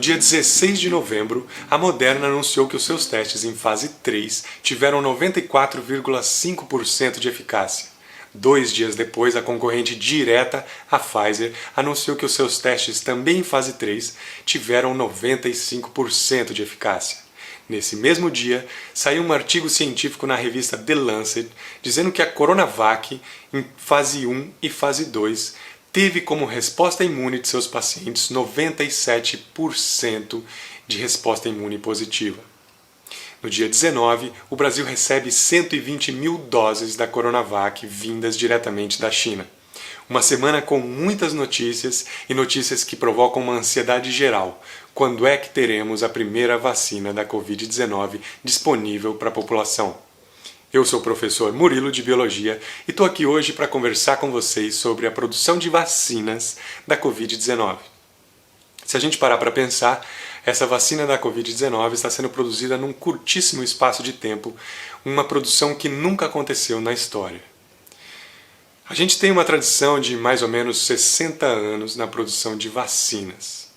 dia 16 de novembro, a Moderna anunciou que os seus testes em fase 3 tiveram 94,5% de eficácia. 2 dias depois, a concorrente direta, a Pfizer, anunciou que os seus testes também em fase 3 tiveram 95% de eficácia. Nesse mesmo dia, saiu um artigo científico na revista The Lancet dizendo que a Coronavac, em fase 1 e fase 2, teve como resposta imune de seus pacientes 97% de resposta imune positiva. No dia 19, o Brasil recebe 120 mil doses da Coronavac vindas diretamente da China. Uma semana com muitas notícias e notícias que provocam uma ansiedade geral. Quando é que teremos a primeira vacina da Covid-19 disponível para a população? Eu sou o professor Murilo de Biologia e estou aqui hoje para conversar com vocês sobre a produção de vacinas da Covid-19. Se a gente parar para pensar, essa vacina da Covid-19 está sendo produzida num curtíssimo espaço de tempo, uma produção que nunca aconteceu na história. A gente tem uma tradição de mais ou menos 60 anos na produção de vacinas.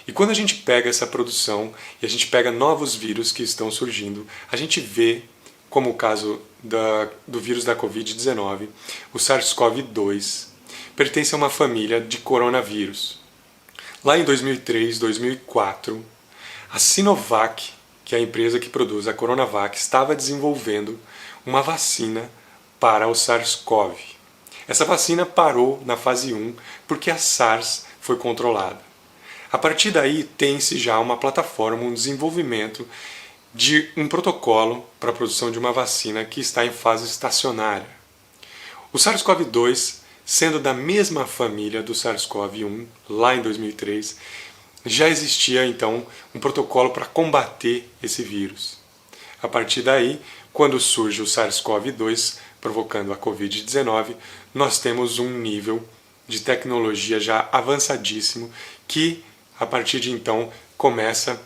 E quando a gente pega essa produção e a gente pega novos vírus que estão surgindo, a gente vê, como o caso do vírus da Covid-19, o SARS-CoV-2, pertence a uma família de coronavírus. Lá em 2003, 2004, a Sinovac, que é a empresa que produz a Coronavac, estava desenvolvendo uma vacina para o SARS-CoV. Essa vacina parou na fase 1 porque a SARS foi controlada. A partir daí tem-se já uma plataforma, um desenvolvimento de um protocolo para a produção de uma vacina que está em fase estacionária. O SARS-CoV-2, sendo da mesma família do SARS-CoV-1, lá em 2003, já existia então um protocolo para combater esse vírus. A partir daí, quando surge o SARS-CoV-2, provocando a Covid-19, nós temos um nível de tecnologia já avançadíssimo que, a partir de então, começa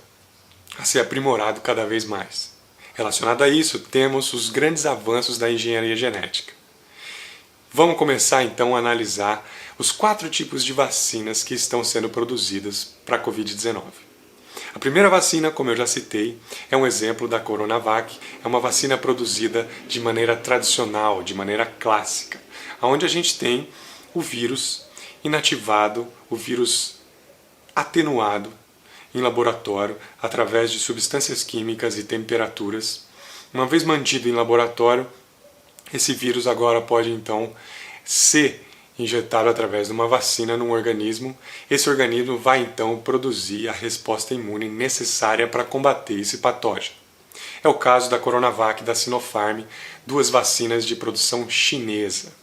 a ser aprimorado cada vez mais. Relacionado a isso, temos os grandes avanços da engenharia genética. Vamos começar então a analisar os 4 tipos de vacinas que estão sendo produzidas para a Covid-19. A primeira vacina, como eu já citei, é um exemplo da Coronavac, é uma vacina produzida de maneira tradicional, de maneira clássica, onde a gente tem o vírus inativado, o vírus atenuado em laboratório através de substâncias químicas e temperaturas. Uma vez mantido em laboratório, esse vírus agora pode então ser injetado através de uma vacina num organismo. Esse organismo vai então produzir a resposta imune necessária para combater esse patógeno. É o caso da Coronavac da Sinopharm, 2 vacinas de produção chinesa.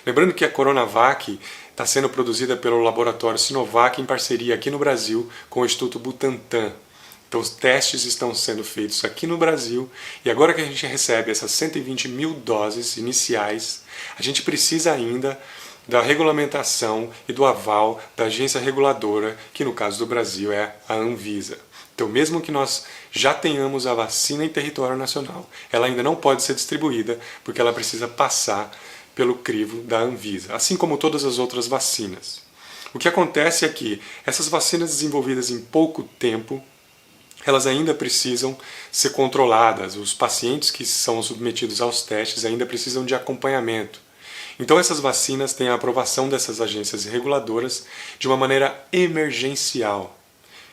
Lembrando que a Coronavac está sendo produzida pelo laboratório Sinovac em parceria aqui no Brasil com o Instituto Butantan. Então os testes estão sendo feitos aqui no Brasil e agora que a gente recebe essas 120 mil doses iniciais, a gente precisa ainda da regulamentação e do aval da agência reguladora, que no caso do Brasil é a Anvisa. Então mesmo que nós já tenhamos a vacina em território nacional, ela ainda não pode ser distribuída porque ela precisa passar pelo crivo da Anvisa, assim como todas as outras vacinas. O que acontece é que essas vacinas desenvolvidas em pouco tempo, elas ainda precisam ser controladas, os pacientes que são submetidos aos testes ainda precisam de acompanhamento. Então essas vacinas têm a aprovação dessas agências reguladoras de uma maneira emergencial,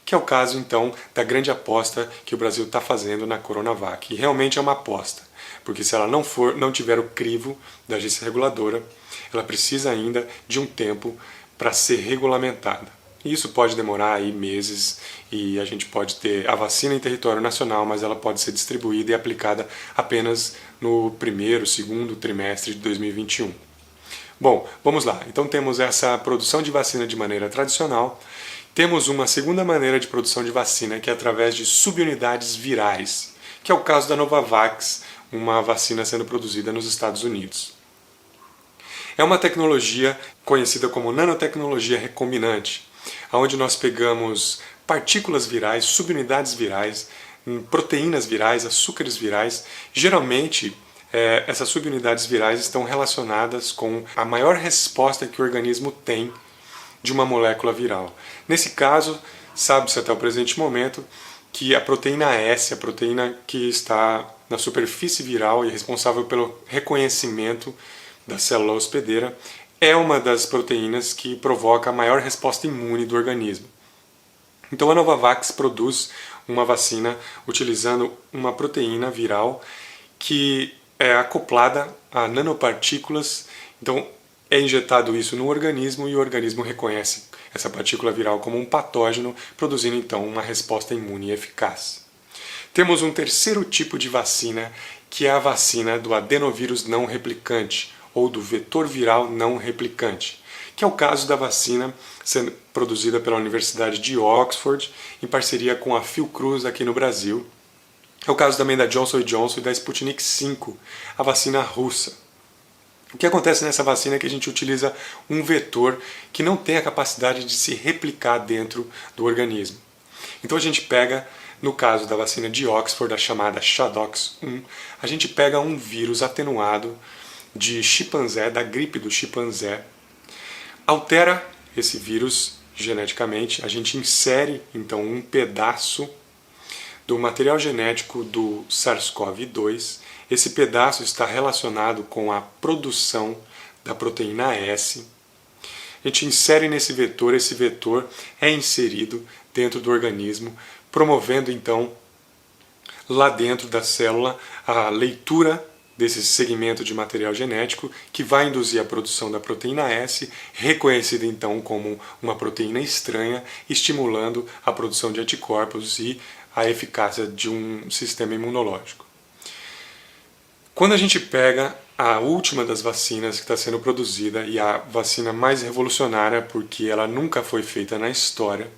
que é o caso então da grande aposta que o Brasil está fazendo na Coronavac. E realmente é uma aposta, porque se ela não tiver o crivo da agência reguladora, ela precisa ainda de um tempo para ser regulamentada. E isso pode demorar aí meses e a gente pode ter a vacina em território nacional, mas ela pode ser distribuída e aplicada apenas no primeiro, segundo trimestre de 2021. Bom, vamos lá. Então temos essa produção de vacina de maneira tradicional. Temos uma segunda maneira de produção de vacina que é através de subunidades virais, que é o caso da Novavax, uma vacina sendo produzida nos Estados Unidos. É uma tecnologia conhecida como nanotecnologia recombinante, onde nós pegamos partículas virais, subunidades virais, proteínas virais, açúcares virais. Geralmente, essas subunidades virais estão relacionadas com a maior resposta que o organismo tem de uma molécula viral. Nesse caso, Sabe-se até o presente momento que a proteína S, a proteína que está na superfície viral e responsável pelo reconhecimento da célula hospedeira, é uma das proteínas que provoca a maior resposta imune do organismo. Então a Novavax produz uma vacina utilizando uma proteína viral que é acoplada a nanopartículas. Então é injetado isso no organismo e o organismo reconhece essa partícula viral como um patógeno, produzindo então uma resposta imune eficaz. Temos um terceiro tipo de vacina, que é a vacina do adenovírus não replicante, ou do vetor viral não replicante, que é o caso da vacina sendo produzida pela Universidade de Oxford, em parceria com a Fiocruz aqui no Brasil. É o caso também da Johnson & Johnson e da Sputnik V, a vacina russa. O que acontece nessa vacina é que a gente utiliza um vetor que não tem a capacidade de se replicar dentro do organismo. Então a gente pega, no caso da vacina de Oxford, a chamada ChAdOx1, a gente pega um vírus atenuado de chimpanzé, da gripe do chimpanzé, altera esse vírus geneticamente, a gente insere então um pedaço do material genético do SARS-CoV-2. Esse pedaço está relacionado com a produção da proteína S. A gente insere nesse vetor, esse vetor é inserido dentro do organismo, promovendo então lá dentro da célula a leitura desse segmento de material genético que vai induzir a produção da proteína S, reconhecida então como uma proteína estranha, estimulando a produção de anticorpos e a eficácia de um sistema imunológico. Quando a gente pega a última das vacinas que está sendo produzida, e a vacina mais revolucionária porque ela nunca foi feita na história,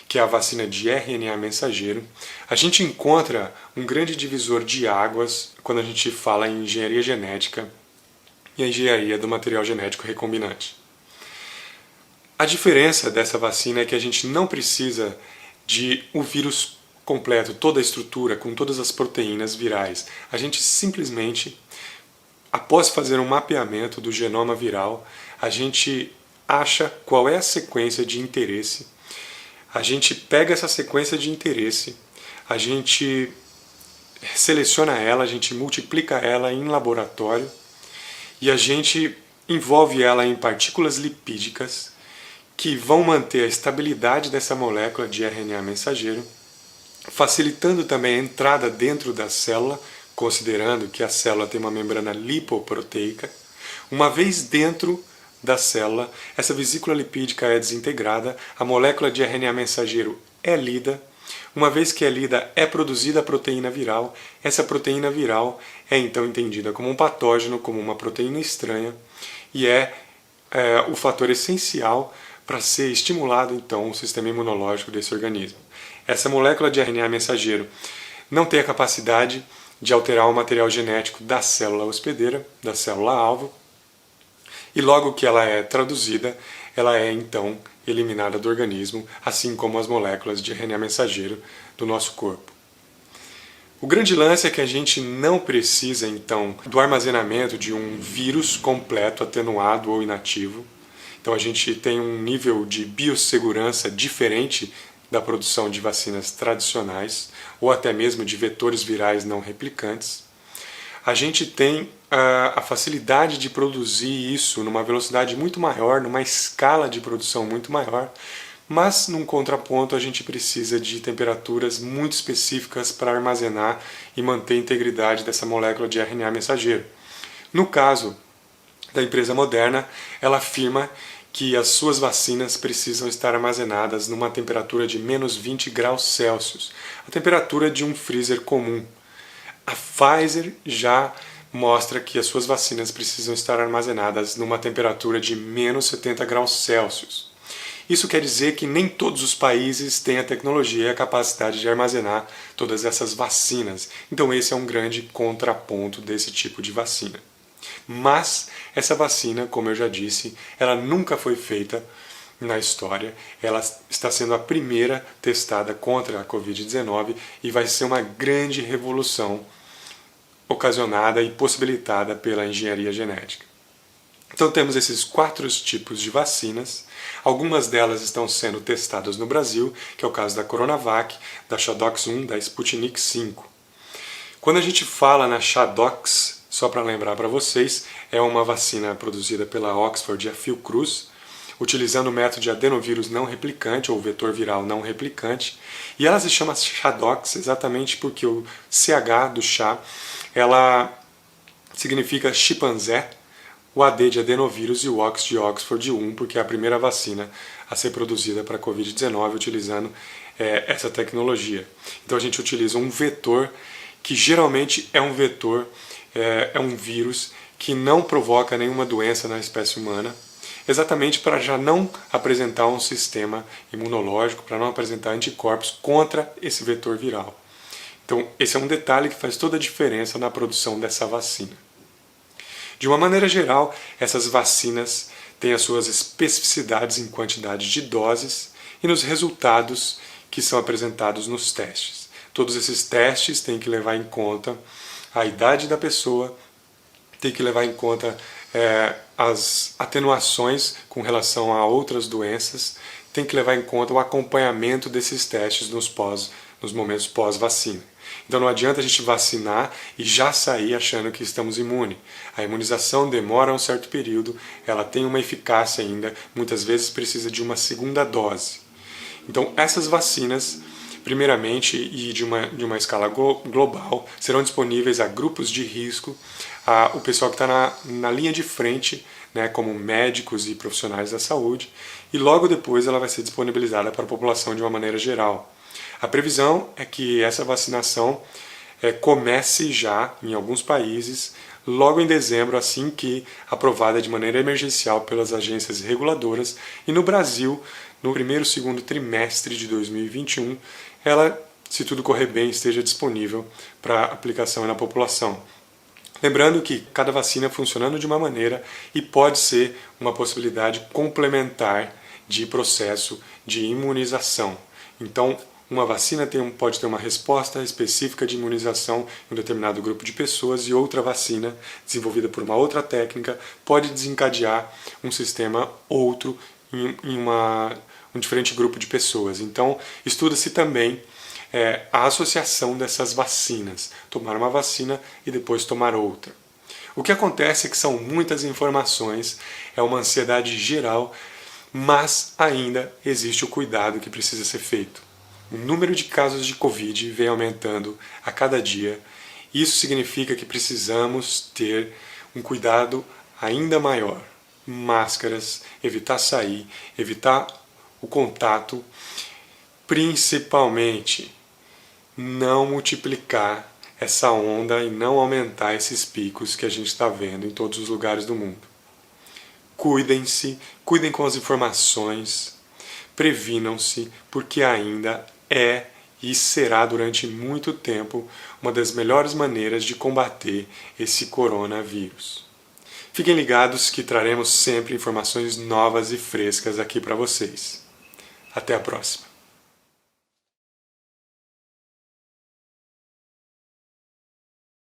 que é a vacina de RNA mensageiro, a gente encontra um grande divisor de águas quando a gente fala em engenharia genética e a engenharia do material genético recombinante. A diferença dessa vacina é que a gente não precisa de o vírus completo, toda a estrutura, com todas as proteínas virais. A gente simplesmente, após fazer um mapeamento do genoma viral, a gente acha qual é a sequência de interesse, a gente pega essa sequência de interesse, a gente seleciona ela, a gente multiplica ela em laboratório e a gente envolve ela em partículas lipídicas que vão manter a estabilidade dessa molécula de RNA mensageiro, facilitando também a entrada dentro da célula, considerando que a célula tem uma membrana lipoproteica. Uma vez dentro da célula, essa vesícula lipídica é desintegrada, a molécula de RNA mensageiro é lida. Uma vez que é lida, é produzida a proteína viral. Essa proteína viral é então entendida como um patógeno, como uma proteína estranha, e é o fator essencial para ser estimulado então o sistema imunológico desse organismo. Essa molécula de RNA mensageiro não tem a capacidade de alterar o material genético da célula hospedeira, da célula-alvo, e logo que ela é traduzida, ela é então eliminada do organismo, assim como as moléculas de RNA mensageiro do nosso corpo. O grande lance é que a gente não precisa então do armazenamento de um vírus completo, atenuado ou inativo. Então a gente tem um nível de biossegurança diferente da produção de vacinas tradicionais, ou até mesmo de vetores virais não replicantes. A gente tem a facilidade de produzir isso numa velocidade muito maior, numa escala de produção muito maior, mas num contraponto a gente precisa de temperaturas muito específicas para armazenar e manter a integridade dessa molécula de RNA mensageiro. No caso da empresa Moderna, ela afirma que as suas vacinas precisam estar armazenadas numa temperatura de menos 20 graus Celsius, a temperatura de um freezer comum. A Pfizer já mostra que as suas vacinas precisam estar armazenadas numa temperatura de menos 70 graus Celsius. Isso quer dizer que nem todos os países têm a tecnologia e a capacidade de armazenar todas essas vacinas. Então esse é um grande contraponto desse tipo de vacina. Mas essa vacina, como eu já disse, ela nunca foi feita na história. Ela está sendo a primeira testada contra a Covid-19 e vai ser uma grande revolução ocasionada e possibilitada pela engenharia genética. Então temos esses 4 tipos de vacinas. Algumas delas estão sendo testadas no Brasil, que é o caso da Coronavac, da Shadox 1, da Sputnik 5. Quando a gente fala na Shadox, só para lembrar para vocês, é uma vacina produzida pela Oxford e a Fiocruz, utilizando o método de adenovírus não replicante, ou vetor viral não replicante. E ela se chama Shadox exatamente porque o CH do chá, ela significa chimpanzé, o AD de adenovírus e o Ox de Oxford 1, porque é a primeira vacina a ser produzida para a Covid-19 utilizando essa tecnologia. Então a gente utiliza um vetor que geralmente é um vetor, é um vírus que não provoca nenhuma doença na espécie humana, exatamente para já não apresentar um sistema imunológico, para não apresentar anticorpos contra esse vetor viral. Então esse é um detalhe que faz toda a diferença na produção dessa vacina. De uma maneira geral, essas vacinas têm as suas especificidades em quantidade de doses e nos resultados que são apresentados nos testes. Todos esses testes têm que levar em conta a idade da pessoa, tem que levar em conta as atenuações com relação a outras doenças, tem que levar em conta o acompanhamento desses testes nos momentos pós-vacina. Então não adianta a gente vacinar e já sair achando que estamos imunes. A imunização demora um certo período, ela tem uma eficácia ainda, muitas vezes precisa de uma segunda dose. Então essas vacinas, primeiramente e de uma escala global, serão disponíveis a grupos de risco, o pessoal que está na linha de frente, né, como médicos e profissionais da saúde, e logo depois ela vai ser disponibilizada para a população de uma maneira geral. A previsão é que essa vacinação comece já em alguns países logo em dezembro, assim que aprovada de maneira emergencial pelas agências reguladoras, e no Brasil, no primeiro e segundo trimestre de 2021, ela, se tudo correr bem, esteja disponível para aplicação na população. Lembrando que cada vacina funcionando de uma maneira e pode ser uma possibilidade complementar de processo de imunização. Então, uma vacina pode ter uma resposta específica de imunização em um determinado grupo de pessoas e outra vacina, desenvolvida por uma outra técnica, pode desencadear um sistema outro em um diferente grupo de pessoas. Então, estuda-se também a associação dessas vacinas, tomar uma vacina e depois tomar outra. O que acontece é que são muitas informações, é uma ansiedade geral, mas ainda existe o cuidado que precisa ser feito. O número de casos de Covid vem aumentando a cada dia. Isso significa que precisamos ter um cuidado ainda maior. Máscaras, evitar sair, evitar o contato, principalmente não multiplicar essa onda e não aumentar esses picos que a gente está vendo em todos os lugares do mundo. Cuidem-se, cuidem com as informações, previnam-se, porque ainda é e será durante muito tempo uma das melhores maneiras de combater esse coronavírus. Fiquem ligados que traremos sempre informações novas e frescas aqui para vocês. Até a próxima!